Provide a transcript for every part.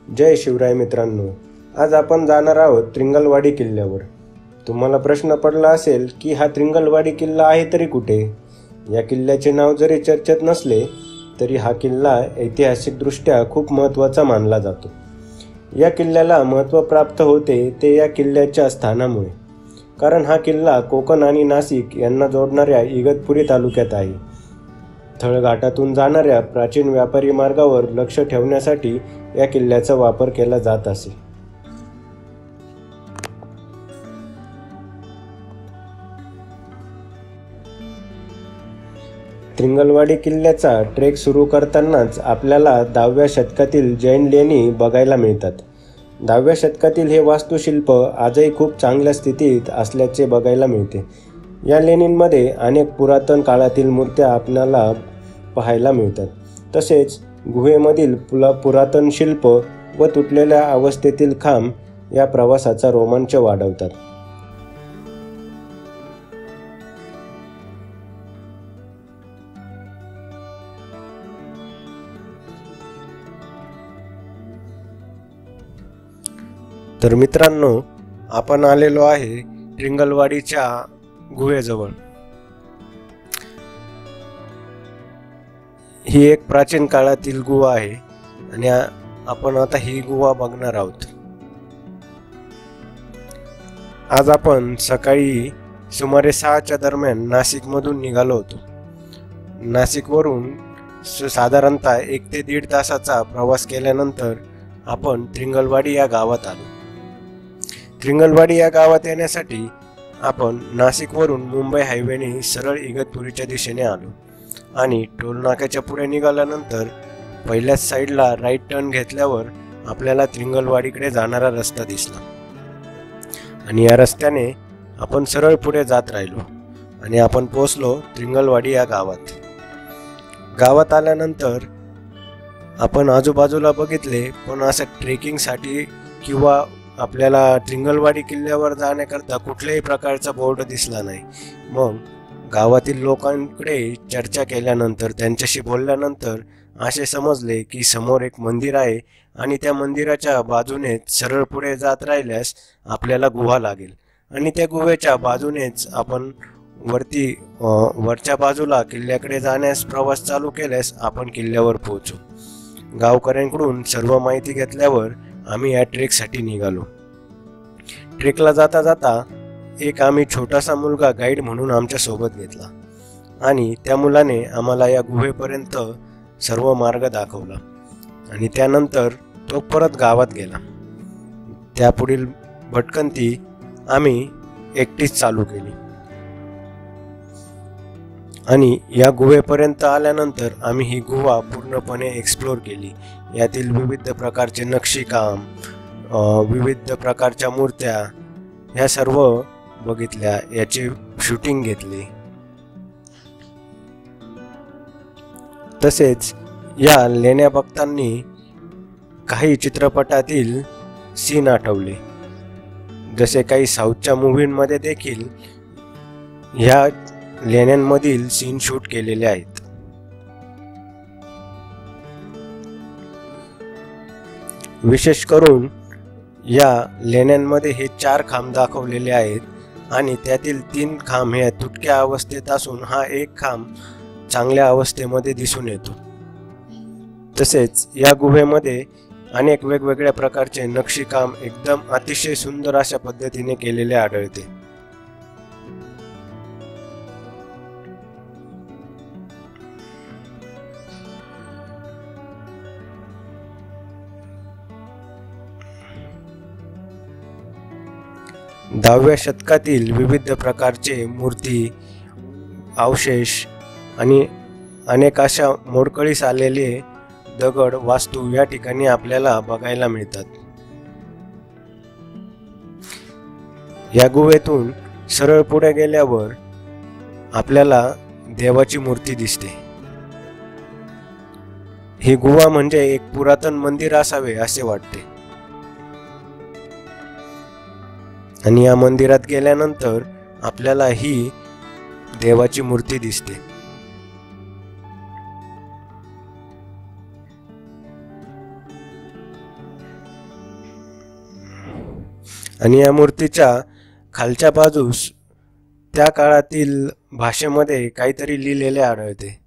जय शिवराय मित्रांनो, आज आपण जाणार आहोत त्रिंगलवाडी किल्ल्यावर। तुम्हाला प्रश्न पडला असेल की हा त्रिंगलवाडी किल्ला आहे तरी कुठे? या किल्ल्याचे नाव जरी चर्चेत नसले तरी हा किल्ला ऐतिहासिकदृष्ट्या खूप महत्त्वाचा मानला जातो। या किल्ल्याला महत्त्व प्राप्त होते ते या किल्ल्याच्या स्थानामुळे, कारण हा किल्ला कोकण आणि नाशिक यांना जोडणाऱ्या इगतपुरी तालुक्यात आहे। थळघाटातून जाणाऱ्या प्राचीन व्यापारी मार्गावर लक्ष ठेवण्यासाठी या किल्ल्याचा वापर केला जात असे। त्रिंगलवाडी किल्ल्याचा ट्रेक सुरू करतानाच आपल्याला 10व्या शतकातील जैन लेणी बघायला मिळतात। 10व्या शतकातील हे वास्तुशिल्प आजही खूप चांगल्या स्थितीत असल्याचे बघायला मिळते। या लेणींमध्ये अनेक पुरातन काळातील मूर्त्या आपल्याला पाहायला मिळतात। तसेच गुहेमधील पुरातन शिल्प व तुटलेल्या अवस्थेतील खांब या प्रवासाचा रोमांच वाढवतात। तर मित्रांनो, आपण आलेलो आहे त्रिंगलवाडीच्या गुहेजवळ। ही एक प्राचीन काळातील गुहा आहे आणि आपण आता ही गुहा बघणार आहोत। आज आपण सकाळी सुमारे 6च्या दरम्यान नाशिकमधून निघालो होतो। नाशिकवरून साधारणतः 1 ते 1.5 तासाचा प्रवास केल्यानंतर आपण त्रिंगलवाडी या गावात आलो। त्रिंगलवाडी या गावात येण्यासाठी आपण नाशिकवरून मुंबई हायवेने सरळ इगतपुरीच्या दिशेने आलो आणि टोल नाक्याच्या पुढे निघाल्यानंतर पहिल्याच साईडला राईट टर्न घेतल्यावर आपल्याला त्रिंगलवाडीकडे जाणारा रस्ता दिसला आणि या रस्त्याने आपण सरळ पुढे जात राहिलो आणि आपण पोहोचलो त्रिंगलवाडी या गावात। गावात आल्यानंतर आपण आजूबाजूला बघितले, पण असं ट्रेकिंगसाठी किंवा आपल्याला त्रिंगलवाडी किल्ल्यावर जाण्याकरता कुठल्याही प्रकारचा बोर्ड दिसला नाही। मग गावातील लोकांकडे चर्चा केल्यानंतर, त्यांच्याशी बोलल्यानंतर असे समजले की समोर एक मंदिर आहे आणि त्या मंदिराच्या बाजूने सरळ पुढे जात राहिल्यास आपल्याला गुहा लागेल आणि त्या गुहेच्या बाजूनेच आपण वरच्या बाजूला किल्ल्याकडे जाण्यास प्रवास चालू केल्यास आपण किल्ल्यावर पोहोचू। गावकऱ्यांकडून सर्व माहिती घेतल्यावर आम्ही या ट्रेकसाठी निघालो। ट्रेकला जाता जाता एक आम्ही छोटासा मुलगा गाईड म्हणून आमच्या सोबत घेतला आणि त्या मुलाने आम्हाला या गुहेपर्यंत सर्व मार्ग दाखवला आणि त्यानंतर तो परत गावात गेला। त्यापुढील भटकंती आम्ही एकटीच चालू केली आणि या गुहेपर्यंत आल्यानंतर आम्ही ही गुहा पूर्णपणे एक्सप्लोर केली। यातील विविध प्रकारचे नक्षीकाम, विविध प्रकारच्या मूर्त्या ह्या सर्व बघितल्या, याचे शूटिंग घेतले। तसेच या लेण्या बघताना काही चित्रपटातील सीन आठवले, जसे काही साऊथच्या मूव्हींमध्ये देखील ह्या लेण्यांमधील सीन शूट केलेले आहेत। विशेष करून या लेण्यांमध्ये हे 4 खांब दाखवलेले आहेत आणि त्यातील 3 खांब हे तुटक्या अवस्थेत असून हा एक खांब चांगल्या अवस्थेमध्ये दिसून येतो। तसेच या गुहेमध्ये अनेक वेगवेगळ्या प्रकारचे नक्षीकाम एकदम अतिशय सुंदर अशा पद्धतीने केलेले आढळते। दहाव्या शतकातील विविध प्रकारचे मूर्ती, अवशेष आणि अनेक अशा मोडकळीस आलेले दगड, वास्तू या ठिकाणी आपल्याला बघायला मिळतात। या गुहेतून सरळ पुढे गेल्यावर आपल्याला देवाची मूर्ती दिसते। ही गुहा म्हणजे एक पुरातन मंदिर असावे असे वाटते आणि या मंदिरात गेल्यानंतर आपल्याला ही देवाची मूर्ती दिसते। आणि या मूर्तीच्या खालच्या बाजूस त्या काळातील भाषेमध्ये काहीतरी लिहिलेले आढळते.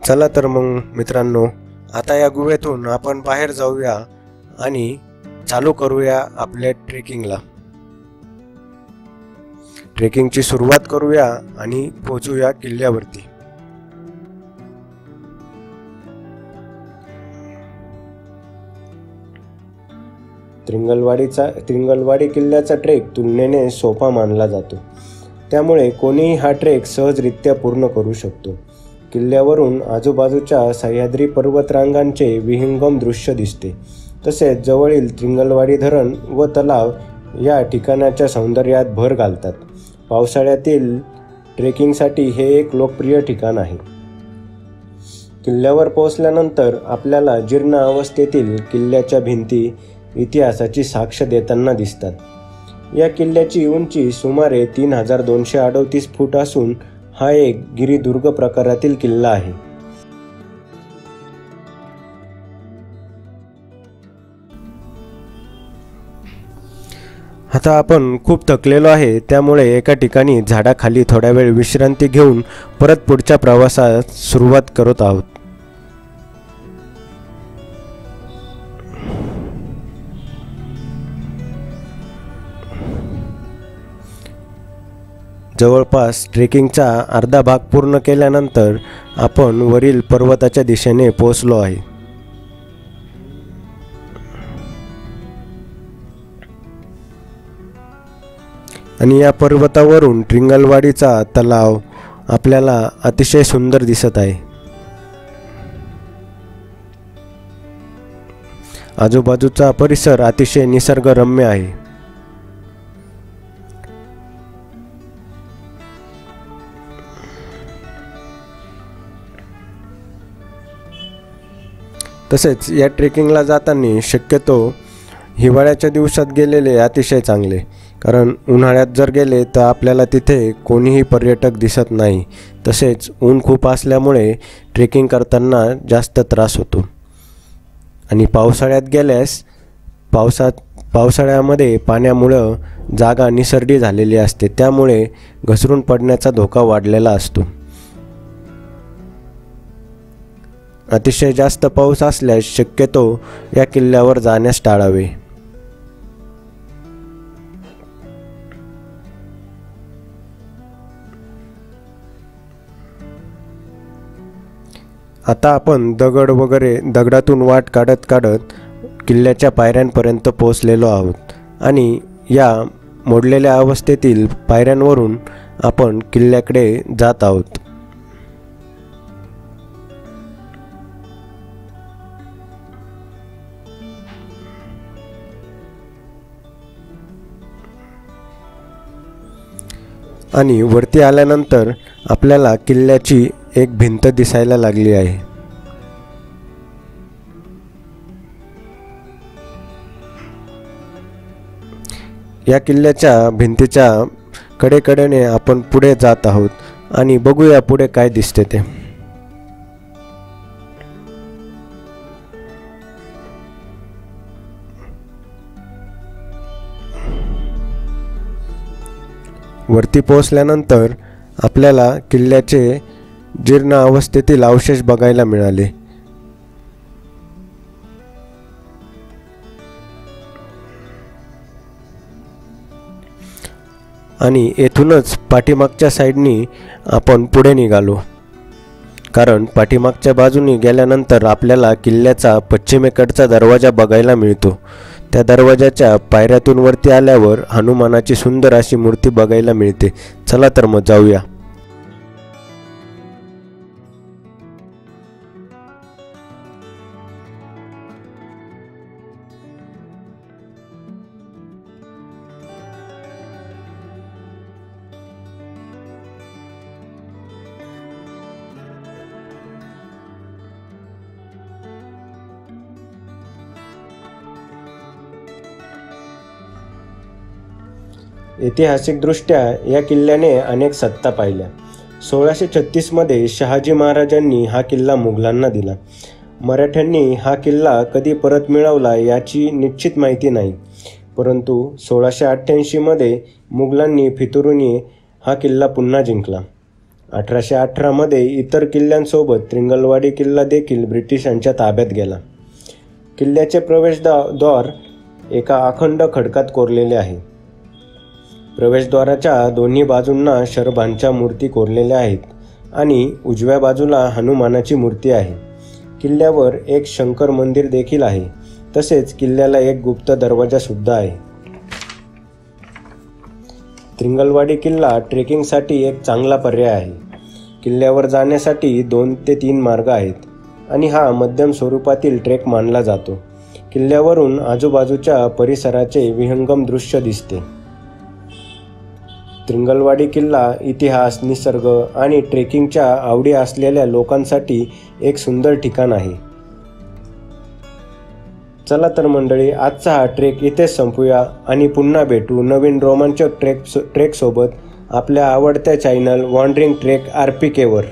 चला तर मग मित्रांनो, आता या गुहेतून आपण बाहेर जाऊया आणि चालू करूया आपल्या ट्रेकिंगची सुरुवात करूया आणि पोहोचूया किल्ल्यावरती. त्रिंगलवाडी किल्ल्याचा ट्रेक तुलनेने सोपा मानला जातो, त्यामुळे कोणीही हा ट्रेक सहजरित्या पूर्ण करू शकतो. किल्ल्यावरून आजूबाजूच्या सह्याद्री पर्वतरांगांचे विहंगम दृश्य दिसते. तसेच जवळील त्रिंगलवाडी धरण व तलाव या ठिकाणाच्या सौंदर्यात भर घालतात. पावसाळ्यातील ट्रेकिंगसाठी हे एक लोकप्रिय ठिकाण आहे. किल्ल्यावर पोहोचल्यानंतर आपल्याला जीर्ण अवस्थेतील किल्ल्याच्या भिंती इतिहासाची साक्ष देताना दिसतात. या किल्ल्याची उंची सुमारे 3238 फूट असून हा एक गिरिदुर्ग प्रकारातील किल्ला आहे. आता आपण खूप थकलेलो आहे, त्यामुळे एका ठिकाणी झाडाखाली थोडा वेळ विश्रांती घेऊन परत पुढच्या प्रवासास सुरुवात करत आहोत. जवळपास ट्रेकिंगचा अर्धा भाग पूर्ण केल्यानंतर आपण वरील पर्वताच्या दिशेने पोहोचलो आहे. आणि या पर्वतावरून त्रिंगलवाडीचा तलाव आपल्याला अतिशय सुंदर दिसत आहे. आजूबाजूचा परिसर अतिशय निसर्गरम्य आहे. तसेच या ट्रेकिंगला जाताना शक्यतो हिवाळ्याच्या दिवसात गेलेले अतिशय चांगले, कारण उन्हाळ्यात जर गेले तर आपल्याला तिथे कोणीही पर्यटक दिसत नाही. तसेच ऊन खूप असल्यामुळे ट्रेकिंग करताना जास्त त्रास होतो. आणि पावसाळ्यात गेल्यास पावसाळ्यामध्ये पाण्यामुळं जागा निसरडी झालेली असते, त्यामुळे घसरून पडण्याचा धोका वाढलेला असतो. अतिशय जास्त पाऊस असल्यास शक्यतो या किल्ल्यावर जाण्यास टाळावे. आता आपण दगडातून वाट काढत किल्ल्याच्या पायऱ्यांपर्यंत पोहोचलेलो आहोत. आणि या मोडलेल्या अवस्थेतील पायऱ्यांवरून आपण किल्ल्याकडे जात आहोत. आणि वरती आल्यानंतर आपल्याला किल्ल्याची एक भिंत दिसायला लागली आहे. या किल्ल्याच्या भिंतीच्या कडेकडेने आपण पुढे जात आहोत आणि बघूया पुढे काय दिसते ते. वरती पोहोचल्यानंतर आपल्याला किल्ल्याचे जीर्ण अवस्थेतील अवशेष बघायला मिळाले. आणि येथूनच पाठीमागच्या साईडनी आपण पुढे निघालो, कारण पाठीमागच्या बाजूनी गेल्यानंतर आपल्याला किल्ल्याचा पश्चिमेकडचा दरवाजा बघायला मिळतो. त्या दरवाजाच्या पायऱ्यातून वरती आल्यावर हनुमानाची सुंदर अशी मूर्ती बघायला मिळते. चला तर मग जाऊया. ऐतिहासिकदृष्ट्या या किल्ल्याने अनेक सत्ता पाहिल्या. 1636मध्ये शहाजी महाराजांनी हा किल्ला मुघलांना दिला. मराठ्यांनी हा किल्ला कधी परत मिळवला याची निश्चित माहिती नाही, परंतु 1688मध्ये मुघलांनी फितुरीने हा किल्ला पुन्हा जिंकला. 1818मध्ये इतर किल्ल्यांसोबत त्रिंगलवाडी किल्ला देखील ब्रिटिशांच्या ताब्यात गेला. किल्ल्याचे प्रवेशद्वार एका अखंड खडकात कोरलेले आहे. प्रवेशद्वाराच्या दोन्ही बाजूंना शरभांच्या मूर्ती कोरलेल्या आहेत आणि उजव्या बाजूला हनुमानाची मूर्ती आहे. किल्ल्यावर एक शंकर मंदिर देखील आहे. तसेच किल्ल्याला एक गुप्त दरवाजा सुद्धा आहे. त्रिंगलवाडी किल्ला ट्रेकिंगसाठी एक चांगला पर्याय आहे. किल्ल्यावर जाण्यासाठी 2 ते 3 मार्ग आहेत आणि हा मध्यम स्वरूपातील ट्रेक मानला जातो. किल्ल्यावरून आजूबाजूच्या परिसराचे विहंगम दृश्य दिसते. त्रिंगलवाडी किल्ला इतिहास, निसर्ग आणि ट्रेकिंगच्या आवडी असलेल्या लोकांसाठी एक सुंदर ठिकाण आहे. चला तर मंडळी, आजचा हा ट्रेक इथेच संपूया आणि पुन्हा भेटू नवीन रोमांचक ट्रेकसोबत आपल्या आवडत्या चॅनल वॉन्डरिंग ट्रेक RPK वर.